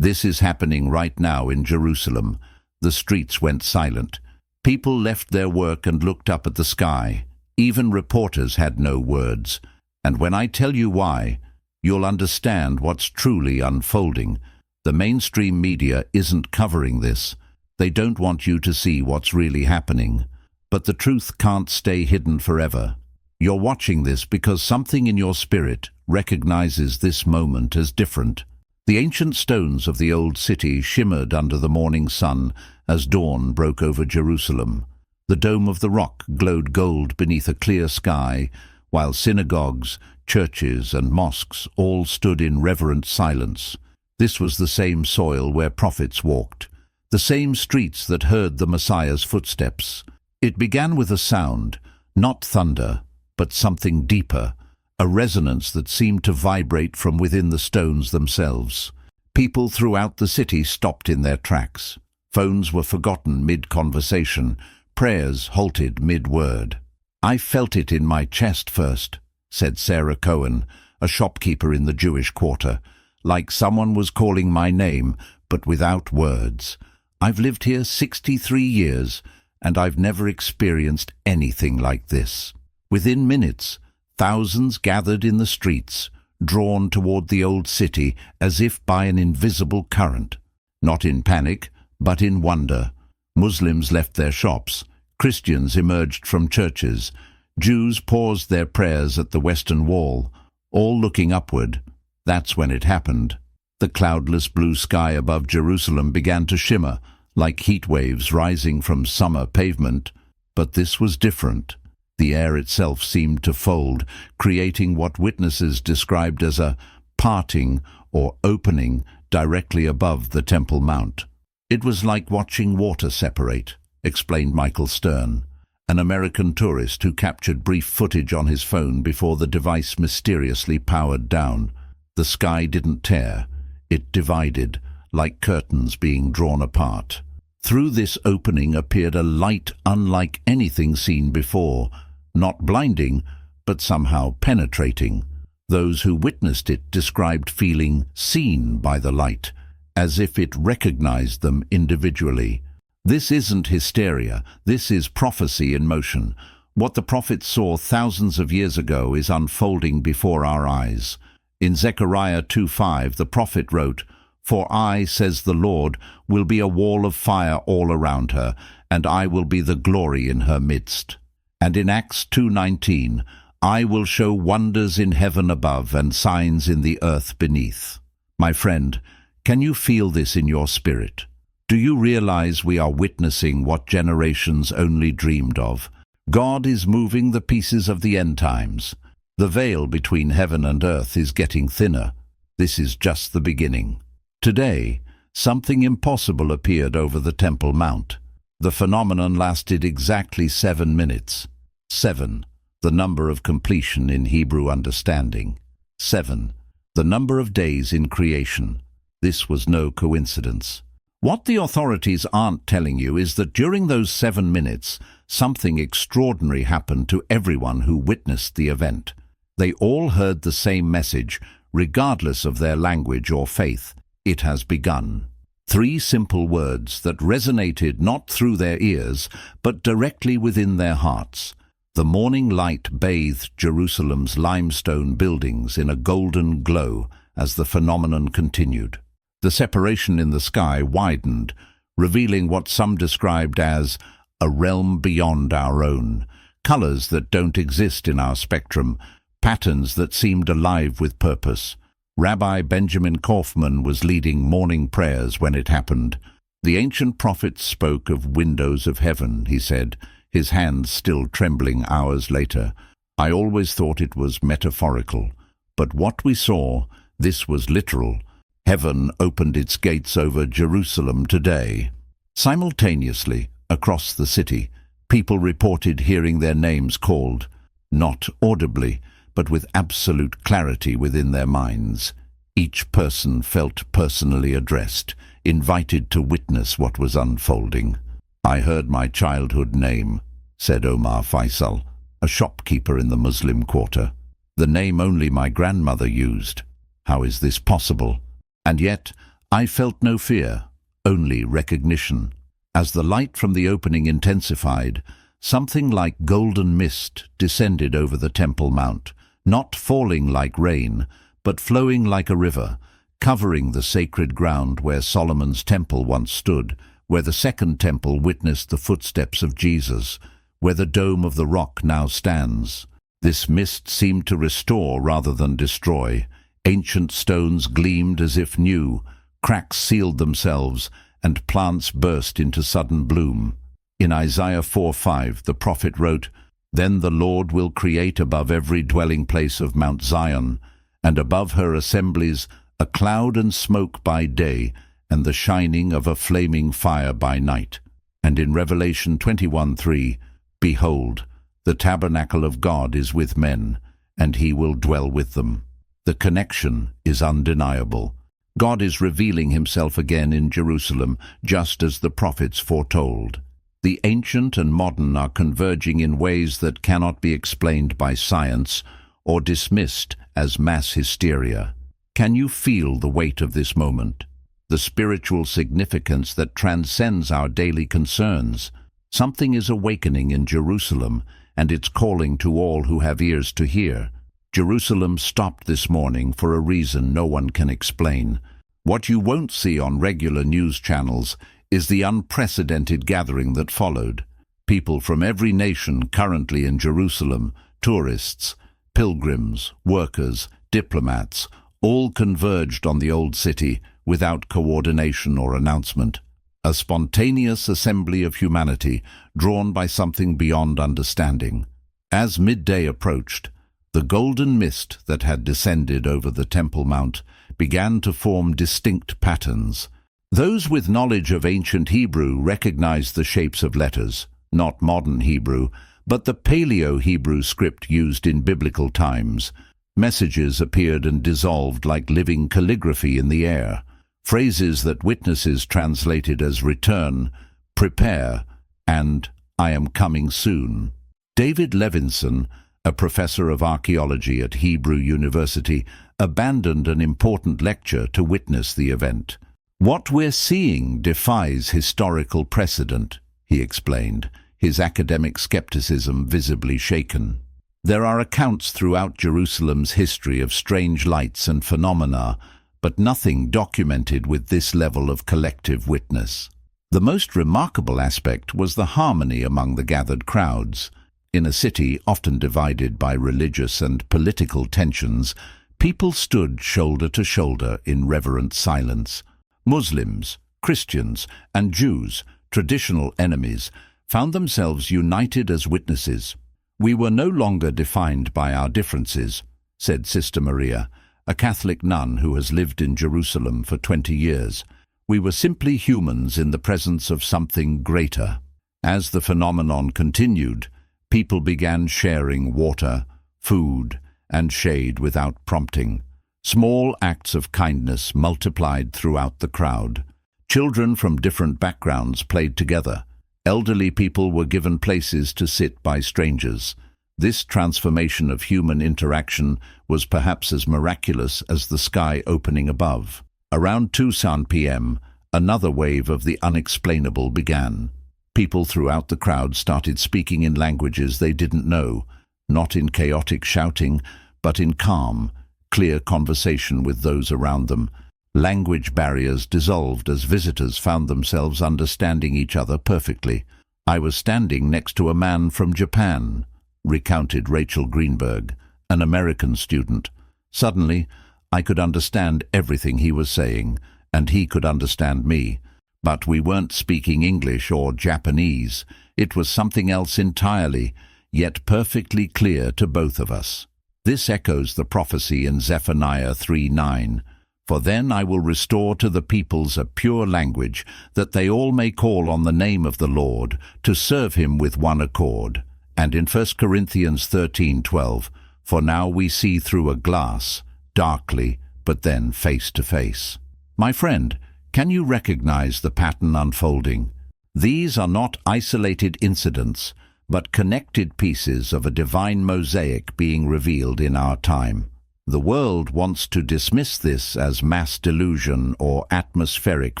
This is happening right now in Jerusalem. The streets went silent. People left their work and looked up at the sky. Even reporters had no words. And when I tell you why, you'll understand what's truly unfolding. The mainstream media isn't covering this. They don't want you to see what's really happening. But the truth can't stay hidden forever. You're watching this because something in your spirit recognizes this moment as different. The ancient stones of the old city shimmered under the morning sun as dawn broke over Jerusalem. The dome of the rock glowed gold beneath a clear sky, while synagogues, churches and mosques all stood in reverent silence. This was the same soil where prophets walked, the same streets that heard the Messiah's footsteps. It began with a sound, not thunder, but something deeper, a resonance that seemed to vibrate from within the stones themselves. People throughout the city stopped in their tracks. Phones were forgotten mid-conversation, prayers halted mid-word. "I felt it in my chest first," said Sarah Cohen, a shopkeeper in the Jewish quarter, "like someone was calling my name, but without words. I've lived here 63 years, and I've never experienced anything like this." Within minutes, thousands gathered in the streets, drawn toward the old city as if by an invisible current. Not in panic, but in wonder. Muslims left their shops. Christians emerged from churches. Jews paused their prayers at the Western Wall, all looking upward. That's when it happened. The cloudless blue sky above Jerusalem began to shimmer, like heat waves rising from summer pavement. But this was different. The air itself seemed to fold, creating what witnesses described as a parting or opening directly above the Temple Mount. "It was like watching water separate," explained Michael Stern, an American tourist who captured brief footage on his phone before the device mysteriously powered down. The sky didn't tear. It divided, like curtains being drawn apart. Through this opening appeared a light unlike anything seen before, not blinding, but somehow penetrating. Those who witnessed it described feeling seen by the light, as if it recognized them individually. This isn't hysteria, this is prophecy in motion. What the prophets saw thousands of years ago is unfolding before our eyes. In Zechariah 2:5, the prophet wrote, "For I, says the Lord, will be a wall of fire all around her, and I will be the glory in her midst." And in Acts 2:19, "I will show wonders in heaven above and signs in the earth beneath." My friend, can you feel this in your spirit? Do you realize we are witnessing what generations only dreamed of? God is moving the pieces of the end times. The veil between heaven and earth is getting thinner. This is just the beginning. Today, something impossible appeared over the Temple Mount. The phenomenon lasted exactly 7 minutes. 7, the number of completion in Hebrew understanding. 7, the number of days in creation. This was no coincidence. What the authorities aren't telling you is that during those 7 minutes, something extraordinary happened to everyone who witnessed the event. They all heard the same message, regardless of their language or faith. It has begun. 3 simple words that resonated not through their ears, but directly within their hearts. The morning light bathed Jerusalem's limestone buildings in a golden glow as the phenomenon continued. The separation in the sky widened, revealing what some described as a realm beyond our own, colors that don't exist in our spectrum, patterns that seemed alive with purpose. Rabbi Benjamin Kaufman was leading morning prayers when it happened. The ancient prophets spoke of windows of heaven, he said, his hands still trembling hours later. I always thought it was metaphorical, but what we saw, this was literal. Heaven opened its gates over Jerusalem today. Simultaneously, across the city, people reported hearing their names called, not audibly, but with absolute clarity within their minds. Each person felt personally addressed, invited to witness what was unfolding. "I heard my childhood name," said Omar Faisal, a shopkeeper in the Muslim quarter. "The name only my grandmother used. How is this possible? And yet, I felt no fear, only recognition. As the light from the opening intensified, something like golden mist descended over the Temple Mount, not falling like rain, but flowing like a river, covering the sacred ground where Solomon's temple once stood, where the Second Temple witnessed the footsteps of Jesus, where the Dome of the Rock now stands. This mist seemed to restore rather than destroy. Ancient stones gleamed as if new, cracks sealed themselves, and plants burst into sudden bloom. In Isaiah 4:5, the prophet wrote, "Then the Lord will create above every dwelling place of Mount Zion, and above her assemblies a cloud and smoke by day, and the shining of a flaming fire by night." And in Revelation 21:3, "Behold, the tabernacle of God is with men, and he will dwell with them." The connection is undeniable. God is revealing himself again in Jerusalem, just as the prophets foretold. The ancient and modern are converging in ways that cannot be explained by science or dismissed as mass hysteria. Can you feel the weight of this moment? The spiritual significance that transcends our daily concerns? Something is awakening in Jerusalem, and it's calling to all who have ears to hear. Jerusalem stopped this morning for a reason no one can explain. What you won't see on regular news channels is the unprecedented gathering that followed. People from every nation currently in Jerusalem, tourists, pilgrims, workers, diplomats, all converged on the old city without coordination or announcement. A spontaneous assembly of humanity drawn by something beyond understanding. As midday approached, the golden mist that had descended over the Temple Mount began to form distinct patterns. Those with knowledge of ancient Hebrew recognized the shapes of letters, not modern Hebrew, but the Paleo-Hebrew script used in biblical times. Messages appeared and dissolved like living calligraphy in the air. Phrases that witnesses translated as return, prepare, and I am coming soon. David Levinson, a professor of archaeology at Hebrew University, abandoned an important lecture to witness the event. "What we're seeing defies historical precedent," he explained, his academic skepticism visibly shaken. There are accounts throughout Jerusalem's history of strange lights and phenomena, but nothing documented with this level of collective witness. The most remarkable aspect was the harmony among the gathered crowds. In a city often divided by religious and political tensions, people stood shoulder to shoulder in reverent silence. Muslims, Christians, and Jews, traditional enemies, found themselves united as witnesses. "We were no longer defined by our differences," said Sister Maria, a Catholic nun who has lived in Jerusalem for 20 years. "We were simply humans in the presence of something greater." As the phenomenon continued, people began sharing water, food, and shade without prompting. Small acts of kindness multiplied throughout the crowd. Children from different backgrounds played together. Elderly people were given places to sit by strangers. This transformation of human interaction was perhaps as miraculous as the sky opening above. Around 2 p.m., another wave of the unexplainable began. People throughout the crowd started speaking in languages they didn't know, not in chaotic shouting, but in calm, clear conversation with those around them. Language barriers dissolved as visitors found themselves understanding each other perfectly. "I was standing next to a man from Japan," recounted Rachel Greenberg, an American student. "Suddenly, I could understand everything he was saying, and he could understand me. But we weren't speaking English or Japanese. It was something else entirely, yet perfectly clear to both of us." This echoes the prophecy in Zephaniah 3:9. "For then I will restore to the peoples a pure language, that they all may call on the name of the Lord, to serve him with one accord." And in 1 Corinthians 13:12, "For now we see through a glass, darkly, but then face to face." My friend, can you recognize the pattern unfolding? These are not isolated incidents, but connected pieces of a divine mosaic being revealed in our time. The world wants to dismiss this as mass delusion or atmospheric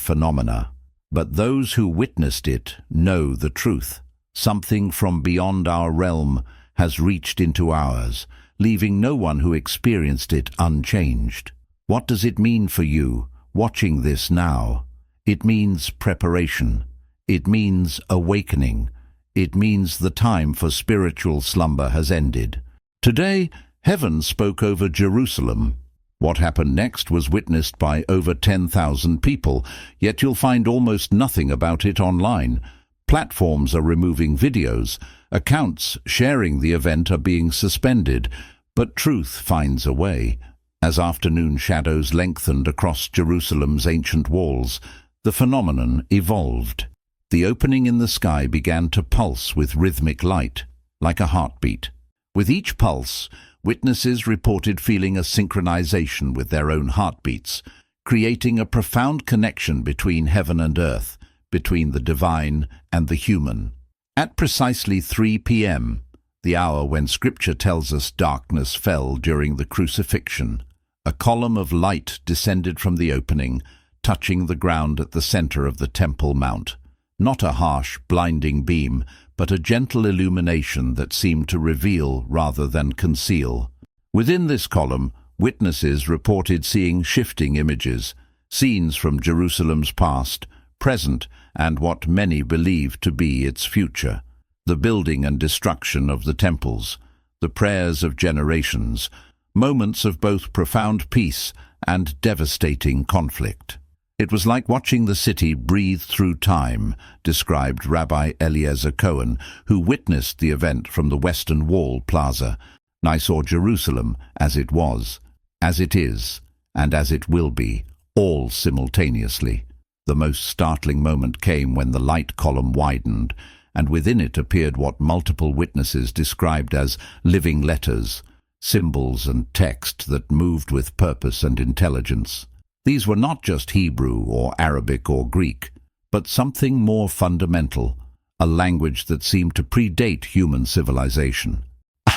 phenomena. But those who witnessed it know the truth. Something from beyond our realm has reached into ours, leaving no one who experienced it unchanged. What does it mean for you, watching this now? It means preparation. It means awakening. It means the time for spiritual slumber has ended. Today, heaven spoke over Jerusalem. What happened next was witnessed by over 10,000 people, yet you'll find almost nothing about it online. Platforms are removing videos. Accounts sharing the event are being suspended. But truth finds a way. As afternoon shadows lengthened across Jerusalem's ancient walls, the phenomenon evolved. The opening in the sky began to pulse with rhythmic light, like a heartbeat. With each pulse, witnesses reported feeling a synchronization with their own heartbeats, creating a profound connection between heaven and earth, between the divine and the human. At precisely 3 p.m., the hour when Scripture tells us darkness fell during the crucifixion, a column of light descended from the opening, touching the ground at the center of the Temple Mount. Not a harsh, blinding beam, but a gentle illumination that seemed to reveal rather than conceal. Within this column, witnesses reported seeing shifting images, scenes from Jerusalem's past, present, and what many believed to be its future. The building and destruction of the temples, the prayers of generations, moments of both profound peace and devastating conflict. It was like watching the city breathe through time, described Rabbi Eliezer Cohen, who witnessed the event from the Western Wall Plaza. I saw Jerusalem as it was, as it is, and as it will be, all simultaneously. The most startling moment came when the light column widened, and within it appeared what multiple witnesses described as living letters, symbols and text that moved with purpose and intelligence. These were not just Hebrew or Arabic or Greek, but something more fundamental, a language that seemed to predate human civilization.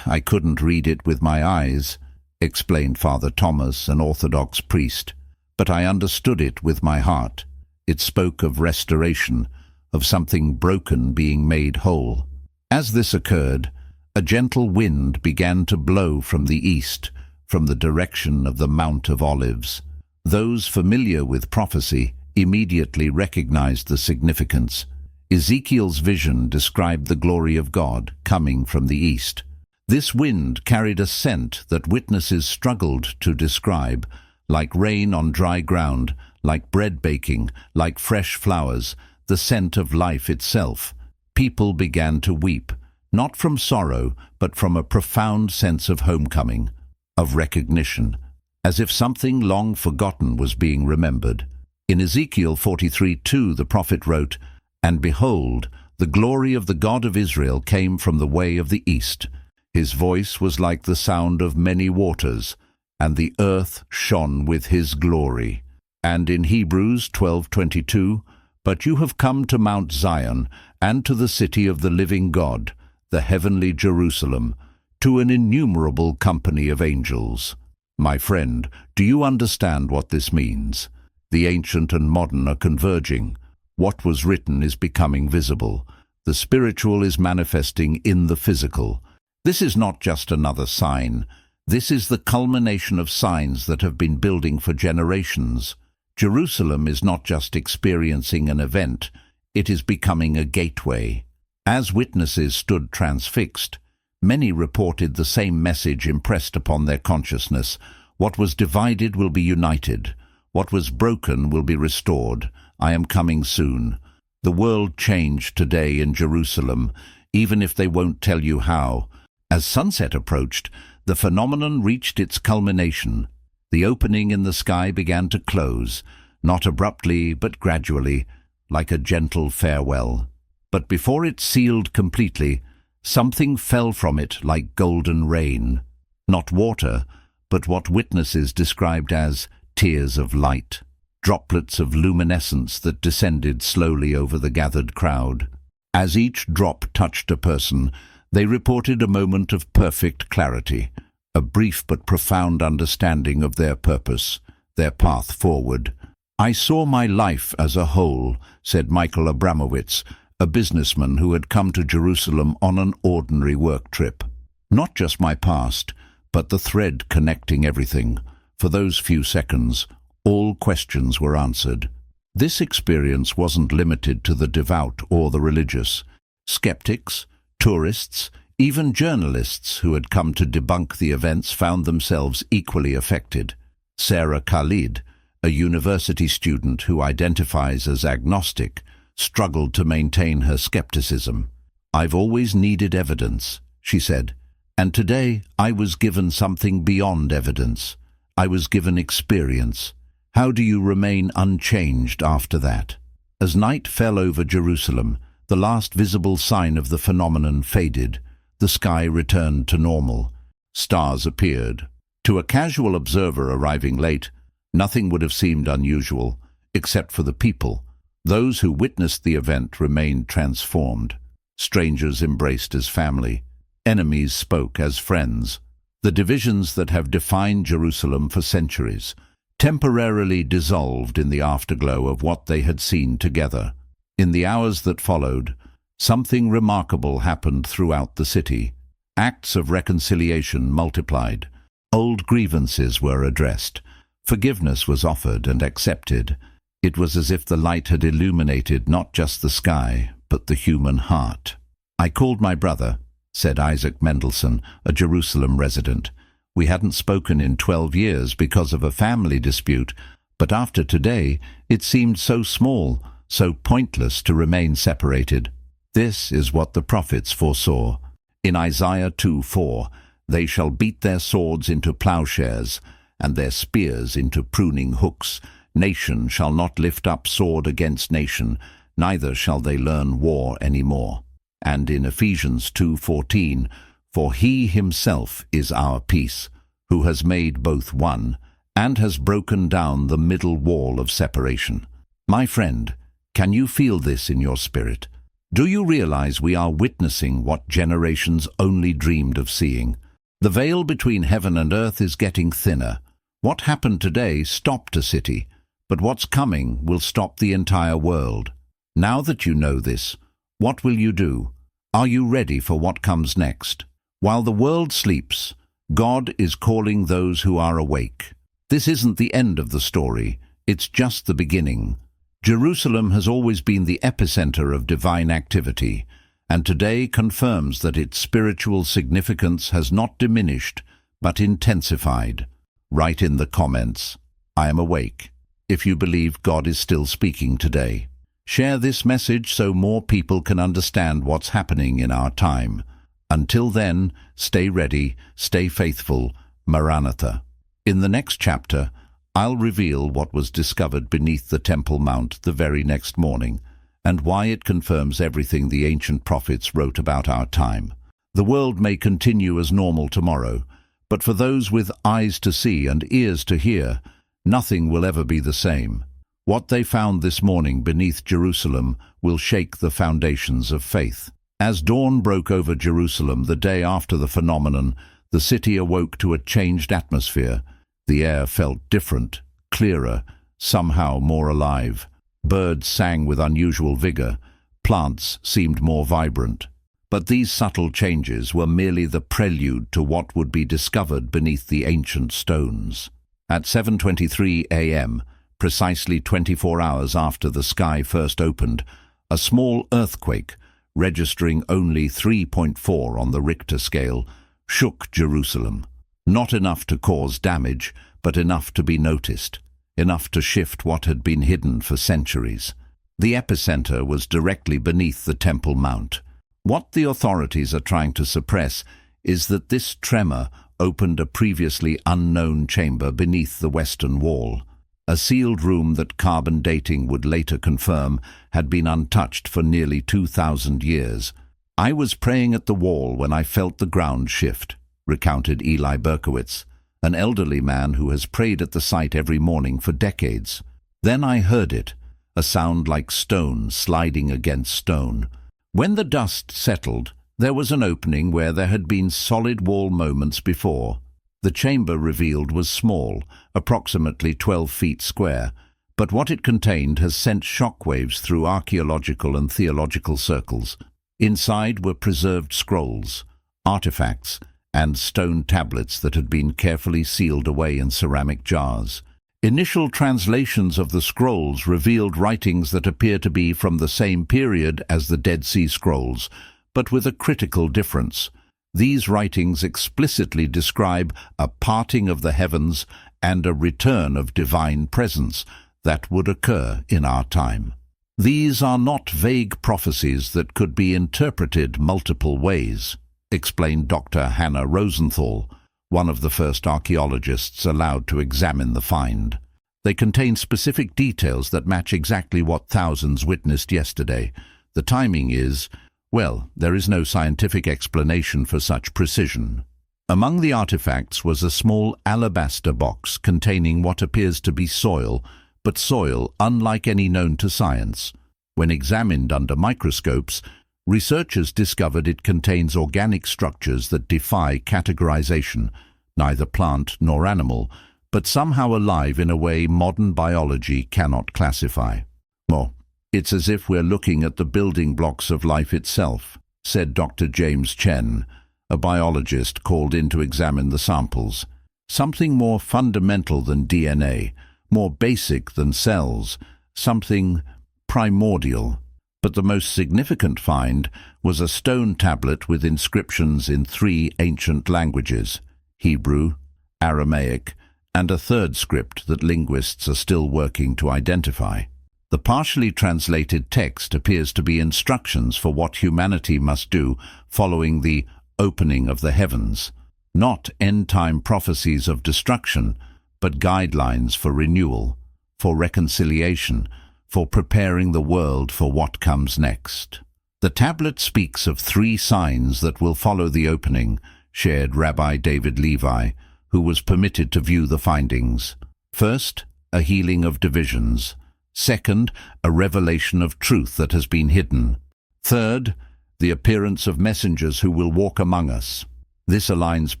I couldn't read it with my eyes, explained Father Thomas, an Orthodox priest, but I understood it with my heart. It spoke of restoration, of something broken being made whole. As this occurred, a gentle wind began to blow from the east, from the direction of the Mount of Olives. Those familiar with prophecy immediately recognized the significance. Ezekiel's vision described the glory of God coming from the east. This wind carried a scent that witnesses struggled to describe, like rain on dry ground, like bread baking, like fresh flowers, the scent of life itself. People began to weep, not from sorrow, but from a profound sense of homecoming, of recognition, as if something long forgotten was being remembered. In Ezekiel 43:2 the prophet wrote, "And behold, the glory of the God of Israel came from the way of the east. His voice was like the sound of many waters, and the earth shone with his glory." And in Hebrews 12:22, "But you have come to Mount Zion, and to the city of the living God, the heavenly Jerusalem, to an innumerable company of angels." My friend, do you understand what this means? The ancient and modern are converging. What was written is becoming visible. The spiritual is manifesting in the physical. This is not just another sign. This is the culmination of signs that have been building for generations. Jerusalem is not just experiencing an event, it is becoming a gateway. As witnesses stood transfixed, many reported the same message impressed upon their consciousness. What was divided will be united. What was broken will be restored. I am coming soon. The world changed today in Jerusalem, even if they won't tell you how. As sunset approached, the phenomenon reached its culmination. The opening in the sky began to close, not abruptly but gradually, like a gentle farewell. But before it sealed completely, something fell from it like golden rain. Not water, but what witnesses described as tears of light, droplets of luminescence that descended slowly over the gathered crowd. As each drop touched a person, they reported a moment of perfect clarity, a brief but profound understanding of their purpose, their path forward. "I saw my life as a whole," said Michael Abramowitz, a businessman who had come to Jerusalem on an ordinary work trip. "Not just my past, but the thread connecting everything. For those few seconds, all questions were answered." This experience wasn't limited to the devout or the religious. Skeptics, tourists, even journalists who had come to debunk the events found themselves equally affected. Sarah Khalid, a university student who identifies as agnostic, struggled to maintain her skepticism. "I've always needed evidence," she said, "and today I was given something beyond evidence. I was given experience. How do you remain unchanged after that?" As night fell over Jerusalem, the last visible sign of the phenomenon faded. The sky returned to normal. Stars appeared. To a casual observer arriving late, nothing would have seemed unusual, except for the people. Those who witnessed the event remained transformed. Strangers embraced as family. Enemies spoke as friends. The divisions that have defined Jerusalem for centuries temporarily dissolved in the afterglow of what they had seen together. In the hours that followed, something remarkable happened throughout the city. Acts of reconciliation multiplied. Old grievances were addressed. Forgiveness was offered and accepted. It was as if the light had illuminated not just the sky, but the human heart. "I called my brother," said Isaac Mendelson, a Jerusalem resident. "We hadn't spoken in 12 years because of a family dispute, but after today it seemed so small, so pointless to remain separated." This is what the prophets foresaw. In Isaiah 2:4, "They shall beat their swords into plowshares, and their spears into pruning hooks. Nation shall not lift up sword against nation, neither shall they learn war any more." And in Ephesians 2:14, "For he himself is our peace, who has made both one, and has broken down the middle wall of separation." My friend, can you feel this in your spirit? Do you realize we are witnessing what generations only dreamed of seeing? The veil between heaven and earth is getting thinner. What happened today stopped a city, but what's coming will stop the entire world. Now that you know this, what will you do? Are you ready for what comes next? While the world sleeps, God is calling those who are awake. This isn't the end of the story, it's just the beginning. Jerusalem has always been the epicenter of divine activity, and today confirms that its spiritual significance has not diminished, but intensified. Write in the comments, "I am awake," if you believe God is still speaking today. Share this message so more people can understand what's happening in our time. Until then, stay ready, stay faithful, Maranatha. In the next chapter, I'll reveal what was discovered beneath the Temple Mount the very next morning, and why it confirms everything the ancient prophets wrote about our time. The world may continue as normal tomorrow, but for those with eyes to see and ears to hear, nothing will ever be the same. What they found this morning beneath Jerusalem will shake the foundations of faith. As dawn broke over Jerusalem the day after the phenomenon, the city awoke to a changed atmosphere. The air felt different, clearer, somehow more alive. Birds sang with unusual vigor. Plants seemed more vibrant. But these subtle changes were merely the prelude to what would be discovered beneath the ancient stones. At 7:23 a.m., precisely 24 hours after the sky first opened, a small earthquake, registering only 3.4 on the Richter scale, shook Jerusalem. Not enough to cause damage, but enough to be noticed, enough to shift what had been hidden for centuries. The epicenter was directly beneath the Temple Mount. What the authorities are trying to suppress is that this tremor opened a previously unknown chamber beneath the western wall, a sealed room that carbon dating would later confirm had been untouched for nearly 2,000 years. "I was praying at the wall when I felt the ground shift," recounted Eli Berkowitz, an elderly man who has prayed at the site every morning for decades. "Then I heard it, a sound like stone sliding against stone. When the dust settled, there was an opening where there had been solid wall moments before. The chamber revealed was small, approximately 12 feet square, but what it contained has sent shockwaves through archaeological and theological circles. Inside were preserved scrolls, artifacts, and stone tablets that had been carefully sealed away in ceramic jars. Initial translations of the scrolls revealed writings that appear to be from the same period as the Dead Sea Scrolls, but with a critical difference. These writings explicitly describe a parting of the heavens and a return of divine presence that would occur in our time. These are not vague prophecies that could be interpreted multiple ways, explained Dr. Hannah Rosenthal, one of the first archaeologists allowed to examine the find. They contain specific details that match exactly what thousands witnessed yesterday. The timing is, well, there is no scientific explanation for such precision. Among the artifacts was a small alabaster box containing what appears to be soil, but soil unlike any known to science. When examined under microscopes, researchers discovered it contains organic structures that defy categorization, neither plant nor animal, but somehow alive in a way modern biology cannot classify. Well, it's as if we're looking at the building blocks of life itself, said Dr. James Chen, a biologist called in to examine the samples. Something more fundamental than DNA, more basic than cells, something primordial. But the most significant find was a stone tablet with inscriptions in 3 ancient languages, Hebrew, Aramaic, and a third script that linguists are still working to identify. The partially translated text appears to be instructions for what humanity must do following the opening of the heavens, not end-time prophecies of destruction, but guidelines for renewal, for reconciliation, for preparing the world for what comes next. The tablet speaks of 3 signs that will follow the opening, shared Rabbi David Levi, who was permitted to view the findings. First, a healing of divisions. Second, a revelation of truth that has been hidden. Third, the appearance of messengers who will walk among us. This aligns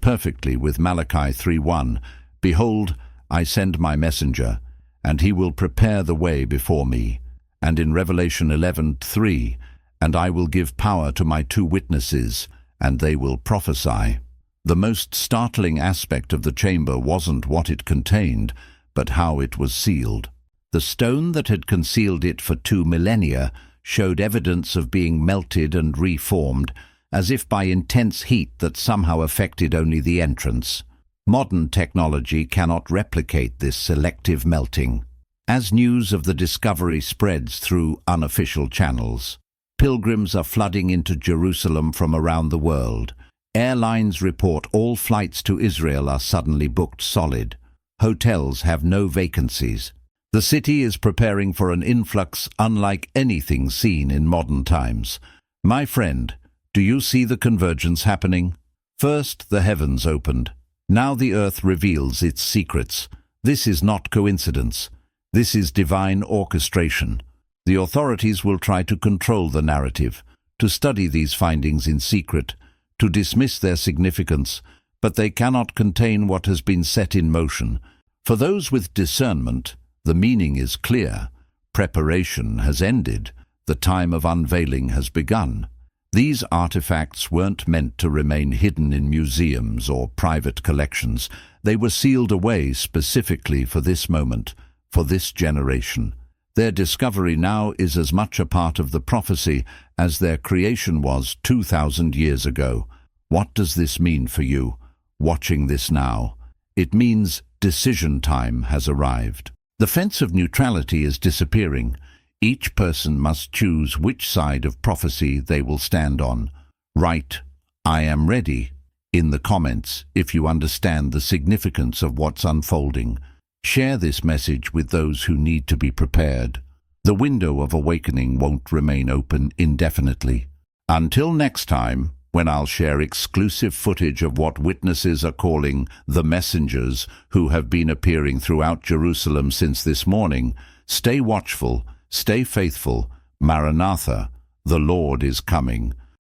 perfectly with Malachi 3:1. Behold, I send my messenger, and he will prepare the way before me. And in Revelation 11:3, and I will give power to my 2 witnesses, and they will prophesy. The most startling aspect of the chamber wasn't what it contained, but how it was sealed. The stone that had concealed it for 2 millennia showed evidence of being melted and reformed, as if by intense heat that somehow affected only the entrance. Modern technology cannot replicate this selective melting. As news of the discovery spreads through unofficial channels, pilgrims are flooding into Jerusalem from around the world. Airlines report all flights to Israel are suddenly booked solid. Hotels have no vacancies. The city is preparing for an influx unlike anything seen in modern times. My friend, do you see the convergence happening? First, the heavens opened. Now the earth reveals its secrets. This is not coincidence. This is divine orchestration. The authorities will try to control the narrative, to study these findings in secret, to dismiss their significance, but they cannot contain what has been set in motion. For those with discernment, the meaning is clear. Preparation has ended. The time of unveiling has begun. These artifacts weren't meant to remain hidden in museums or private collections. They were sealed away specifically for this moment, for this generation. Their discovery now is as much a part of the prophecy as their creation was 2,000 years ago. What does this mean for you, watching this now? It means decision time has arrived. The fence of neutrality is disappearing. Each person must choose which side of prophecy they will stand on. Write, "I am ready," in the comments if you understand the significance of what's unfolding. Share this message with those who need to be prepared. The window of awakening won't remain open indefinitely. Until next time, when I'll share exclusive footage of what witnesses are calling the messengers who have been appearing throughout Jerusalem since this morning, stay watchful, stay faithful. Maranatha, the Lord is coming.